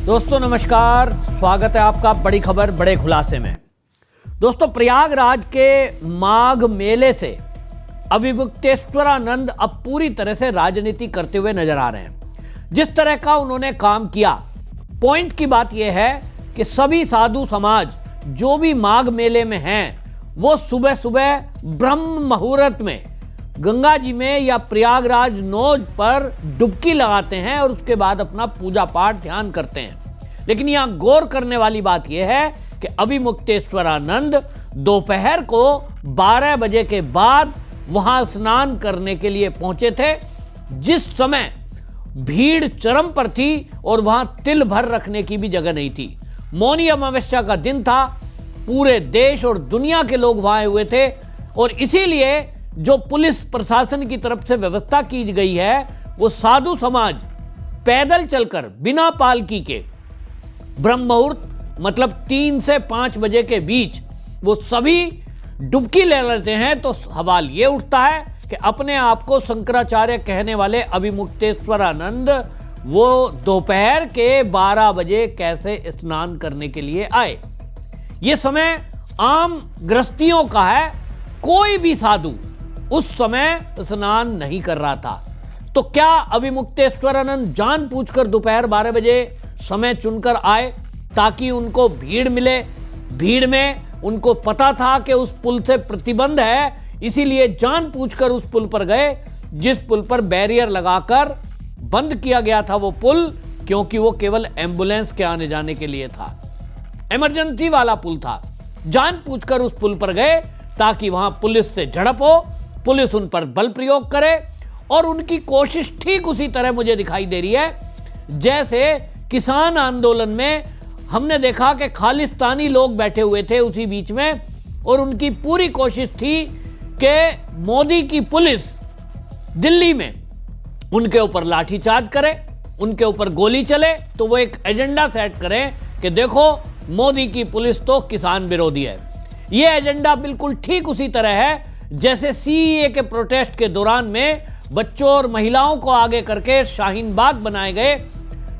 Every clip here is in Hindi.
दोस्तों नमस्कार, स्वागत है आपका बड़ी खबर बड़े खुलासे में। दोस्तों, प्रयागराज के माघ मेले से अविमुक्तेश्वरानंद अब पूरी तरह से राजनीति करते हुए नजर आ रहे हैं। जिस तरह का उन्होंने काम किया, पॉइंट की बात यह है कि सभी साधु समाज जो भी माघ मेले में हैं, वो सुबह सुबह ब्रह्म मुहूर्त में गंगा जी में या प्रयागराज नोज पर डुबकी लगाते हैं और उसके बाद अपना पूजा पाठ ध्यान करते हैं। लेकिन यहां गौर करने वाली बात यह है कि अविमुक्तेश्वरानंद दोपहर को 12 बजे के बाद वहां स्नान करने के लिए पहुंचे थे, जिस समय भीड़ चरम पर थी और वहां तिल भर रखने की भी जगह नहीं थी। मौनी अमावस्या का दिन था, पूरे देश और दुनिया के लोग वहां आए हुए थे और इसीलिए जो पुलिस प्रशासन की तरफ से व्यवस्था की गई है, वो साधु समाज पैदल चलकर बिना पालकी के ब्रह्म मुहूर्त मतलब 3 से 5 बजे के बीच वो सभी डुबकी ले लेते हैं। तो सवाल ये उठता है कि अपने आप को शंकराचार्य कहने वाले अविमुक्तेश्वरानंद वो दोपहर के 12 बजे कैसे स्नान करने के लिए आए। ये समय आम गृहस्थियों का है, कोई भी साधु उस समय स्नान नहीं कर रहा था। तो क्या अविमुक्तेश्वरानंद जानबूझकर दोपहर 12 बजे समय चुनकर आए ताकि उनको भीड़ मिले? भीड़ में उनको पता था कि उस पुल से प्रतिबंध है, इसीलिए जानबूझकर उस पुल पर गए, जिस पुल पर बैरियर लगाकर बंद किया गया था वो पुल, क्योंकि वो केवल एम्बुलेंस के आने जाने के लिए था, इमरजेंसी वाला पुल था। जानबूझकर उस पुल पर गए ताकि वहां पुलिस से झड़प हो, पुलिस उन पर बल प्रयोग करे। और उनकी कोशिश ठीक उसी तरह मुझे दिखाई दे रही है जैसे किसान आंदोलन में हमने देखा कि खालिस्तानी लोग बैठे हुए थे उसी बीच में, और उनकी पूरी कोशिश थी कि मोदी की पुलिस दिल्ली में उनके ऊपर लाठीचार्ज करे, उनके ऊपर गोली चले, तो वो एक एजेंडा सेट करें कि देखो मोदी की पुलिस तो किसान विरोधी है। ये एजेंडा बिल्कुल ठीक उसी तरह है जैसे सीएए के प्रोटेस्ट के दौरान में बच्चों और महिलाओं को आगे करके शाहीन बाग बनाए गए।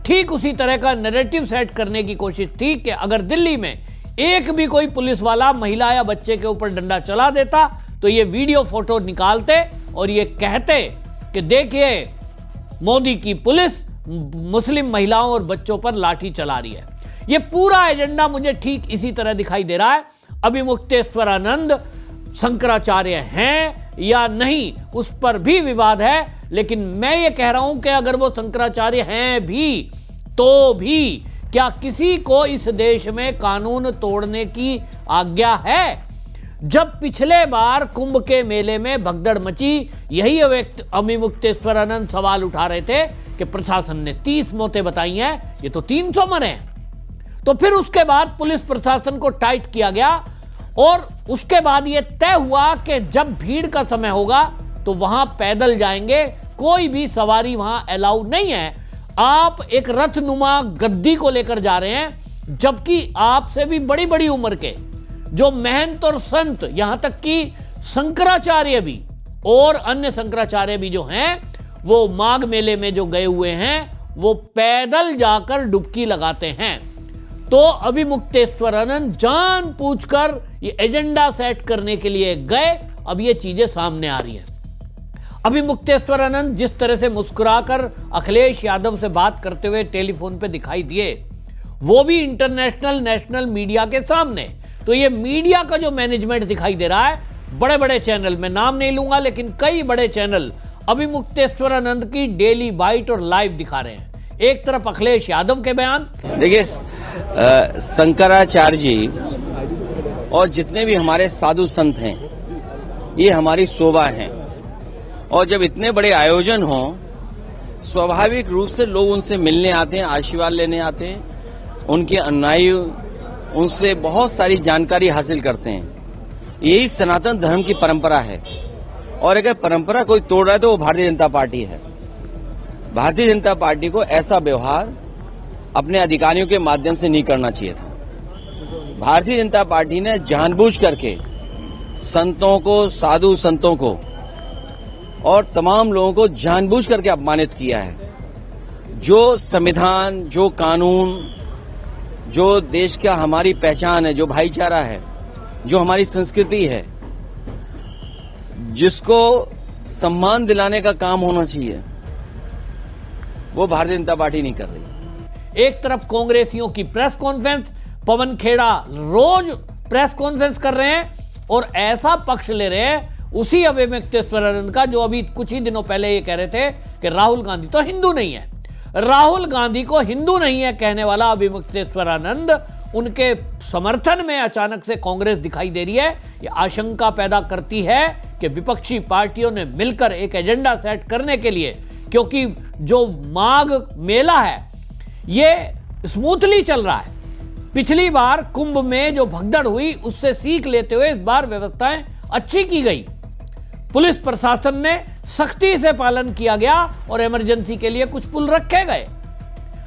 ठीक उसी तरह का नैरेटिव सेट करने की कोशिश थी कि अगर दिल्ली में एक भी कोई पुलिस वाला महिला या बच्चे के ऊपर डंडा चला देता तो ये वीडियो फोटो निकालते और ये कहते कि देखिए मोदी की पुलिस मुस्लिम महिलाओं और बच्चों पर लाठी चला रही है। ये पूरा एजेंडा मुझे ठीक इसी तरह दिखाई दे रहा है। अविमुक्तेश्वरानंद शंकराचार्य हैं या नहीं, उस पर भी विवाद है, लेकिन मैं ये कह रहा हूं कि अगर वो शंकराचार्य हैं भी, तो भी क्या किसी को इस देश में कानून तोड़ने की आज्ञा है? जब पिछले बार कुंभ के मेले में भगदड़ मची, यही अविमुक्तेश्वरानंद सवाल उठा रहे थे कि प्रशासन ने 30 मौतें बताई हैं, ये तो 300 मरे हैं। तो फिर उसके बाद पुलिस प्रशासन को टाइट किया गया और उसके बाद यह तय हुआ कि जब भीड़ का समय होगा तो वहां पैदल जाएंगे, कोई भी सवारी वहां अलाउ नहीं है। आप एक रथनुमा गद्दी को लेकर जा रहे हैं, जबकि आपसे भी बड़ी बड़ी उम्र के जो महंत और संत, यहां तक कि शंकराचार्य भी और अन्य शंकराचार्य भी जो हैं, वो माघ मेले में जो गए हुए हैं, वो पैदल जाकर डुबकी लगाते हैं। तो अविमुक्तेश्वरानंद जानबूझकर ये एजेंडा सेट करने के लिए गए। अब ये चीजें सामने आ रही हैं। अविमुक्तेश्वरानंद जिस तरह से मुस्कुराकर अखिलेश यादव से बात करते हुए टेलीफोन पे दिखाई दिए, वो भी इंटरनेशनल नेशनल मीडिया के सामने। तो ये मीडिया का जो मैनेजमेंट दिखाई दे रहा है, बड़े बड़े चैनल, मैं नाम नहीं लूंगा, लेकिन कई बड़े चैनल अविमुक्तेश्वरानंद की डेली बाइट और लाइव दिखा रहे हैं। एक तरफ अखिलेश यादव के बयान, देखिए शंकराचार्य जी और जितने भी हमारे साधु संत हैं, ये हमारी शोभा हैं। और जब इतने बड़े आयोजन हो, स्वाभाविक रूप से लोग उनसे मिलने आते हैं, आशीर्वाद लेने आते हैं, उनके अनुयायी उनसे बहुत सारी जानकारी हासिल करते हैं। यही सनातन धर्म की परंपरा है। और अगर परंपरा कोई तोड़ रहा है तो वो भारतीय जनता पार्टी है। भारतीय जनता पार्टी को ऐसा व्यवहार अपने अधिकारियों के माध्यम से नहीं करना चाहिए था। भारतीय जनता पार्टी ने जानबूझ करके संतों को, साधु संतों को और तमाम लोगों को जानबूझ करके अपमानित किया है। जो संविधान, जो कानून, जो देश का हमारी पहचान है, जो भाईचारा है, जो हमारी संस्कृति है, जिसको सम्मान दिलाने का काम होना चाहिए, वो भारतीय जनता पार्टी नहीं कर रही। एक तरफ कांग्रेसियों की प्रेस कॉन्फ्रेंस, पवन खेड़ा रोज प्रेस कॉन्फ्रेंस कर रहे हैं और ऐसा पक्ष ले रहे हैं उसी अभिमुक्तेश्वरानंद का जो अभी कुछ ही दिनों पहले ये कह रहे थे कि राहुल गांधी तो हिंदू नहीं है। राहुल गांधी को हिंदू नहीं है कहने वाला अभिमुक्तेश्वरानंद, उनके समर्थन में अचानक से कांग्रेस दिखाई दे रही है। ये आशंका पैदा करती है कि विपक्षी पार्टियों ने मिलकर एक एजेंडा सेट करने के लिए, क्योंकि जो माघ मेला है ये स्मूथली चल रहा है। पिछली बार कुंभ में जो भगदड़ हुई उससे सीख लेते हुए इस बार व्यवस्थाएं अच्छी की गई। पुलिस प्रशासन ने सख्ती से पालन किया गया और इमरजेंसी के लिए कुछ पुल रखे गए।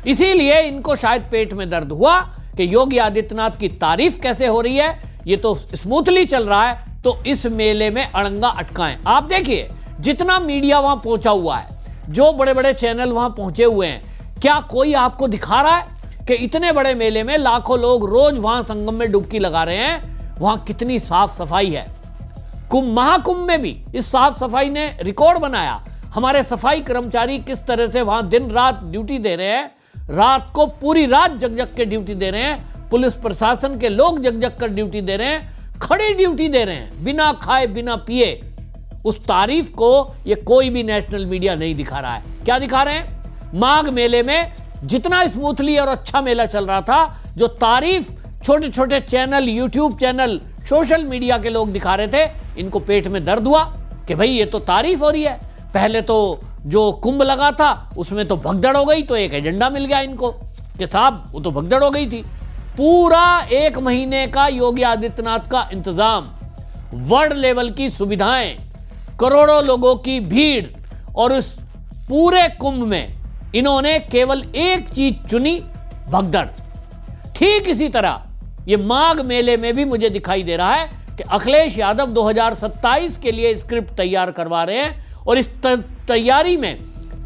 इसीलिए इनको शायद पेट में दर्द हुआ कि योगी आदित्यनाथ की तारीफ कैसे हो रही है, ये तो स्मूथली चल रहा है, तो इस मेले में अड़ंगा अटकाएं। आप देखिए जितना मीडिया वहां पहुंचा हुआ है, जो बड़े बड़े चैनल वहां पहुंचे हुए हैं, क्या कोई आपको दिखा रहा है कि इतने बड़े मेले में लाखों लोग रोज वहां संगम में डुबकी लगा रहे हैं, वहां कितनी साफ सफाई है। महाकुंभ में भी इस साफ सफाई ने रिकॉर्ड बनाया। हमारे सफाई कर्मचारी किस तरह से वहां दिन रात ड्यूटी दे रहे हैं, रात को पूरी रात जग जग के ड्यूटी दे रहे हैं। पुलिस प्रशासन के लोग जग जग कर ड्यूटी दे रहे हैं, खड़ी ड्यूटी दे रहे हैं, बिना खाए बिना पिए। उस तारीफ को ये कोई भी नेशनल मीडिया नहीं दिखा रहा है। क्या दिखा रहे हैं? माघ मेले में जितना स्मूथली और अच्छा मेला चल रहा था, जो तारीफ छोटे छोटे channel, YouTube channel, social media के लोग दिखा रहे थे, इनको पेट में दर्द हुआ कि भाई ये तो तारीफ हो रही है। पहले तो जो कुंभ लगा था उसमें तो भगदड़ हो गई, तो एक एजेंडा मिल गया इनको कि साहब वो तो भगदड़ हो गई थी। पूरा 1 महीने का योगी आदित्यनाथ का इंतजाम, वर्ल्ड लेवल की सुविधाएं, करोड़ों लोगों की भीड़, और उस पूरे कुंभ में इन्होंने केवल एक चीज चुनी, भगदड़। ठीक इसी तरह ये माघ मेले में भी मुझे दिखाई दे रहा है कि अखिलेश यादव 2027 के लिए स्क्रिप्ट तैयार करवा रहे हैं और इस तैयारी में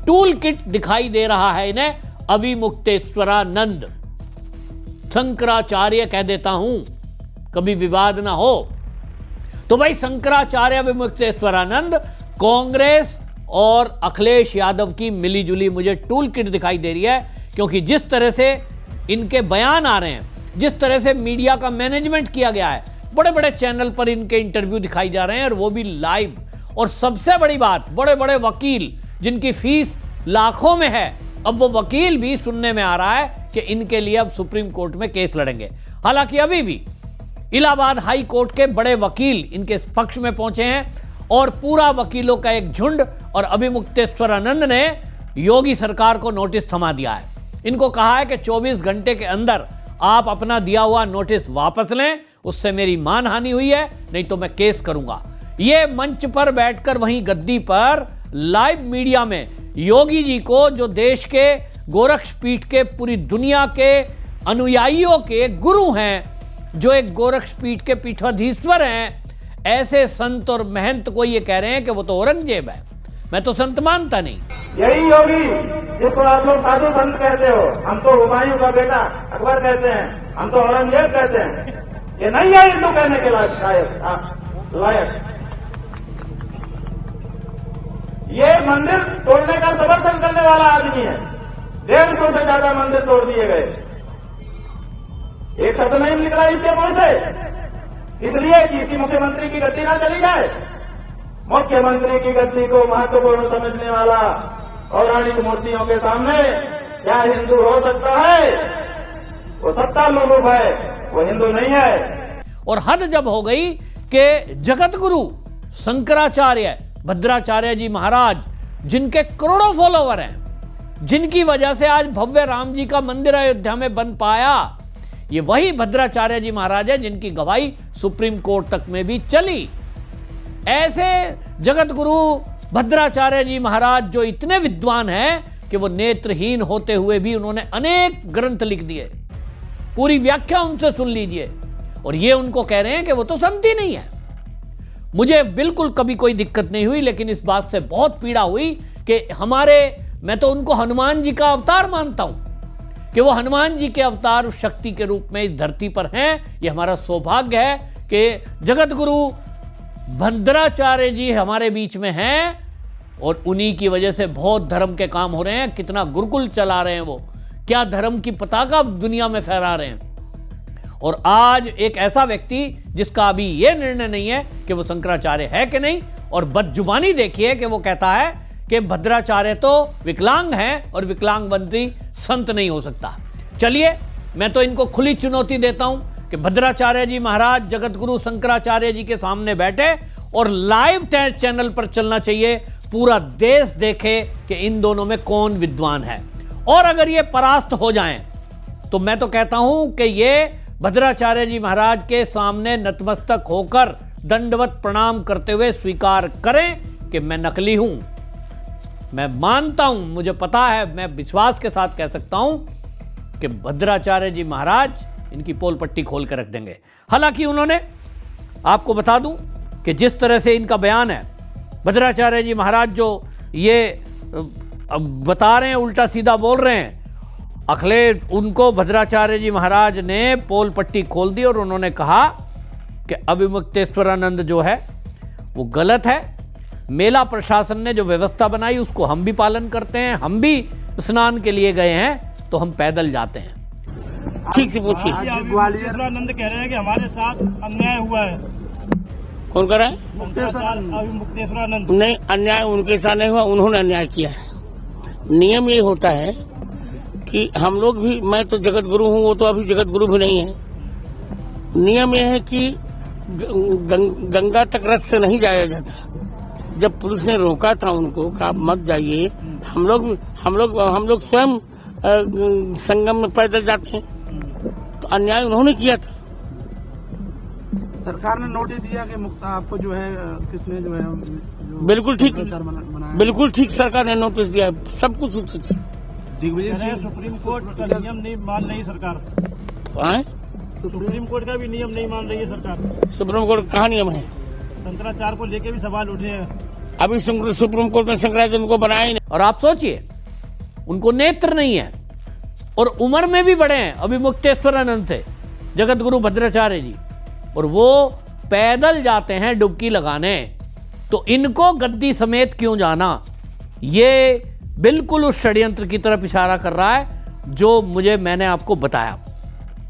टूल किट दिखाई दे रहा है इन्हें अभिमुक्तेश्वरानंद। शंकराचार्य कह देता हूं, कभी विवाद ना हो। तो भाई शंकराचार्य अभिमुक्तेश्वरानंद, कांग्रेस और अखिलेश यादव की मिलीजुली मुझे टूल किट दिखाई दे रही है, क्योंकि जिस तरह से इनके बयान आ रहे हैं, जिस तरह से मीडिया का मैनेजमेंट किया गया है, बड़े बड़े चैनल पर इनके इंटरव्यू दिखाई जा रहे हैं और वो भी लाइव। और सबसे बड़ी बात, बड़े बड़े वकील जिनकी फीस लाखों में है, अब वो वकील भी सुनने में आ रहा है कि इनके लिए अब सुप्रीम कोर्ट में केस लड़ेंगे। हालांकि अभी भी इलाहाबाद हाई कोर्ट के बड़े वकील इनके पक्ष में पहुंचे हैं और पूरा वकीलों का एक झुंड, और अभिमुक्तेश्वरानंद ने योगी सरकार को नोटिस थमा दिया है। इनको कहा है कि 24 घंटे के अंदर आप अपना दिया हुआ नोटिस वापस लें, उससे मेरी मानहानि हुई है, नहीं तो मैं केस करूंगा। ये मंच पर बैठकर वहीं गद्दी पर लाइव मीडिया में योगी जी को, जो देश के गोरक्षपीठ के, पूरी दुनिया के अनुयायियों के गुरु हैं, जो एक गोरक्षपीठ के पीठाधीश्वर हैं, ऐसे संत और महंत को ये कह रहे हैं कि वो तो औरंगजेब है। मैं तो संत मानता नहीं। यही योगी जिसको आप लोग साधु संत कहते हो, हम तो हुमायूं का बेटा अकबर कहते हैं, हम तो औरंगजेब कहते हैं, ये नहीं है हिंदू कहने के लायक। ये मंदिर तोड़ने का समर्थन करने वाला आदमी है। 150 से ज्यादा मंदिर तोड़ दिए गए, एक शब्द नहीं निकला इसके मुंह से, इसलिए कि इसकी मुख्यमंत्री की गद्दी ना चली जाए। मुख्यमंत्री की गद्दी को महत्वपूर्ण समझने वाला पौराणिक मूर्तियों के सामने क्या हिंदू हो सकता है? वो सत्ता लोलुप है, वो हिंदू नहीं है। और हद जब हो गई कि जगत गुरु शंकराचार्य भद्राचार्य जी महाराज, जिनके करोड़ों फॉलोवर हैं, जिनकी वजह से आज भव्य राम जी का मंदिर अयोध्या में बन पाया, ये वही भद्राचार्य जी महाराज है जिनकी गवाही सुप्रीम कोर्ट तक में भी चली। ऐसे जगत गुरु भद्राचार्य जी महाराज, जो इतने विद्वान हैं कि वो नेत्रहीन होते हुए भी उन्होंने अनेक ग्रंथ लिख दिए, पूरी व्याख्या उनसे सुन लीजिए, और ये उनको कह रहे हैं कि वो तो संत ही नहीं है। मुझे बिल्कुल कभी कोई दिक्कत नहीं हुई, लेकिन इस बात से बहुत पीड़ा हुई कि हमारे मैं तो उनको हनुमान जी का अवतार मानता हूं कि वो हनुमान जी के अवतार उस शक्ति के रूप में इस धरती पर हैं। ये हमारा सौभाग्य है कि जगत गुरु भद्राचार्य जी हमारे बीच में हैं और उन्हीं की वजह से बहुत धर्म के काम हो रहे हैं। कितना गुरुकुल चला रहे हैं, वो क्या धर्म की पताका दुनिया में फहरा रहे हैं। और आज एक ऐसा व्यक्ति जिसका अभी यह निर्णय नहीं है कि वो शंकराचार्य है कि नहीं, और बदजुबानी देखिए कि वो कहता है कि भद्राचार्य तो विकलांग है और विकलांग मंत्री संत नहीं हो सकता। चलिए, मैं तो इनको खुली चुनौती देता हूं कि भद्राचार्य जी महाराज जगत गुरु शंकराचार्य जी के सामने बैठे और लाइव चैनल पर चलना चाहिए, पूरा देश देखे कि इन दोनों में कौन विद्वान है। और अगर ये परास्त हो जाएं तो मैं तो कहता हूं कि ये भद्राचार्य जी महाराज के सामने नतमस्तक होकर दंडवत प्रणाम करते हुए स्वीकार करें कि मैं नकली हूं। मैं मानता हूं, मुझे पता है, मैं विश्वास के साथ कह सकता हूं कि भद्राचार्य जी महाराज इनकी पोल पट्टी खोल कर रख देंगे। हालांकि उन्होंने, आपको बता दूं कि जिस तरह से इनका बयान है, भद्राचार्य जी महाराज जो ये बता रहे हैं, उल्टा सीधा बोल रहे हैं, अखिलेश उनको भद्राचार्य जी महाराज ने पोल पट्टी खोल दी और उन्होंने कहा कि अभिमुक्तेश्वरानंद जो है वो गलत है। मेला प्रशासन ने जो व्यवस्था बनाई उसको हम भी पालन करते हैं, हम भी स्नान के लिए गए हैं तो हम पैदल जाते हैं। ठीक से पूछिए। मुक्तेश्वरानंद कह रहे हैं कि हमारे साथ अन्याय हुआ है। कौन कर रहा है? मुक्तेश्वरानंद। नहीं, अन्याय उनके साथ नहीं हुआ, उन्होंने अन्याय किया है। नियम ये होता है कि हम लोग भी, मैं तो जगत गुरु हूँ, वो तो अभी जगत गुरु भी नहीं है। नियम यह है कि गंगा तक रथ से नहीं जाया जाता। जब पुलिस ने रोका था उनको कि आप मत जाइए, हम लोग स्वयं संगम में पैदल जाते हैं, तो अन्याय उन्होंने किया था। सरकार ने नोटिस दिया कि आपको जो है किसने जो है बिल्कुल ठीक सरकार ने नोटिस दिया, सब कुछ उचित है। सुप्रीम कोर्ट का नियम नहीं मान रही सरकार। सुप्रीम कोर्ट का भी नियम नहीं मान रही है सरकार। सुप्रीम कोर्ट कहाँ नियम है? शंकराचार्य को लेके भी सवाल उठे हैं। अभी सुप्रीम कोर्ट ने शंकराचार्य उनको बनाया ही नहीं। और आप सोचिए, उनको नेत्र नहीं है और उम्र में भी बड़े हैं अभिमुक्तेश्वरानंद से, जगत गुरु भद्राचार्य जी, और वो पैदल जाते हैं डुबकी लगाने। तो इनको गद्दी समेत क्यों जाना? ये बिल्कुल उस षड्यंत्र की तरफ इशारा कर रहा है जो मैंने आपको बताया।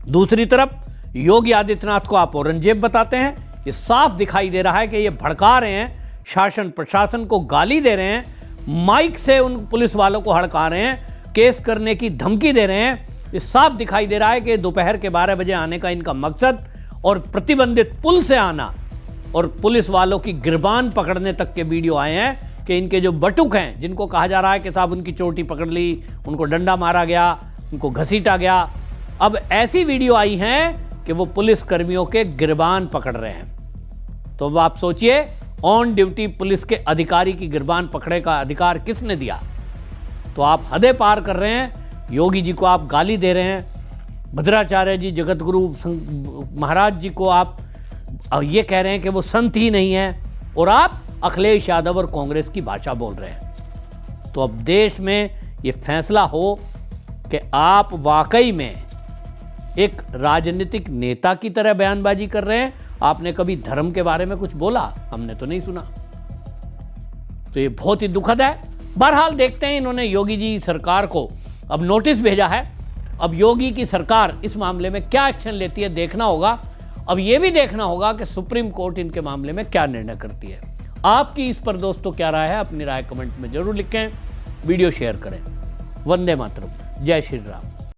दूसरी तरफ योगी आदित्यनाथ को आप औरंगजेब बताते हैं। ये साफ दिखाई दे रहा है कि ये भड़का रहे हैं, शासन प्रशासन को गाली दे रहे हैं, माइक से उन पुलिस वालों को हड़का रहे हैं, केस करने की धमकी दे रहे हैं। ये साफ दिखाई दे रहा है कि दोपहर के 12 बजे आने का इनका मकसद और प्रतिबंधित पुल से आना और पुलिस वालों की गिरबान पकड़ने तक के वीडियो आए हैं कि इनके जो बटुक हैं, जिनको कहा जा रहा है कि साहब उनकी चोटी पकड़ ली, उनको डंडा मारा गया, उनको घसीटा गया, अब ऐसी वीडियो आई हैं कि वो पुलिस कर्मियों के गिरबान पकड़ रहे हैं। तो अब आप सोचिए, ऑन ड्यूटी पुलिस के अधिकारी की गिरबान पकड़ने का अधिकार किसने दिया? तो आप हदें पार कर रहे हैं। योगी जी को आप गाली दे रहे हैं, भद्राचार्य जी जगत गुरु महाराज जी को आप ये कह रहे हैं कि वो संत ही नहीं है, और आप अखिलेश यादव और कांग्रेस की भाषा बोल रहे हैं। तो अब देश में ये फैसला हो कि आप वाकई में एक राजनीतिक नेता की तरह बयानबाजी कर रहे हैं। आपने कभी धर्म के बारे में कुछ बोला? हमने तो नहीं सुना। तो ये बहुत ही दुखद है। बहरहाल देखते हैं, इन्होंने योगी जी सरकार को अब नोटिस भेजा है। अब योगी की सरकार इस मामले में क्या एक्शन लेती है देखना होगा। अब ये भी देखना होगा कि सुप्रीम कोर्ट इनके मामले में क्या निर्णय करती है। आपकी इस पर दोस्तों क्या राय है? अपनी राय कमेंट में जरूर लिखें, वीडियो शेयर करें। वंदे मातरम, जय श्री राम।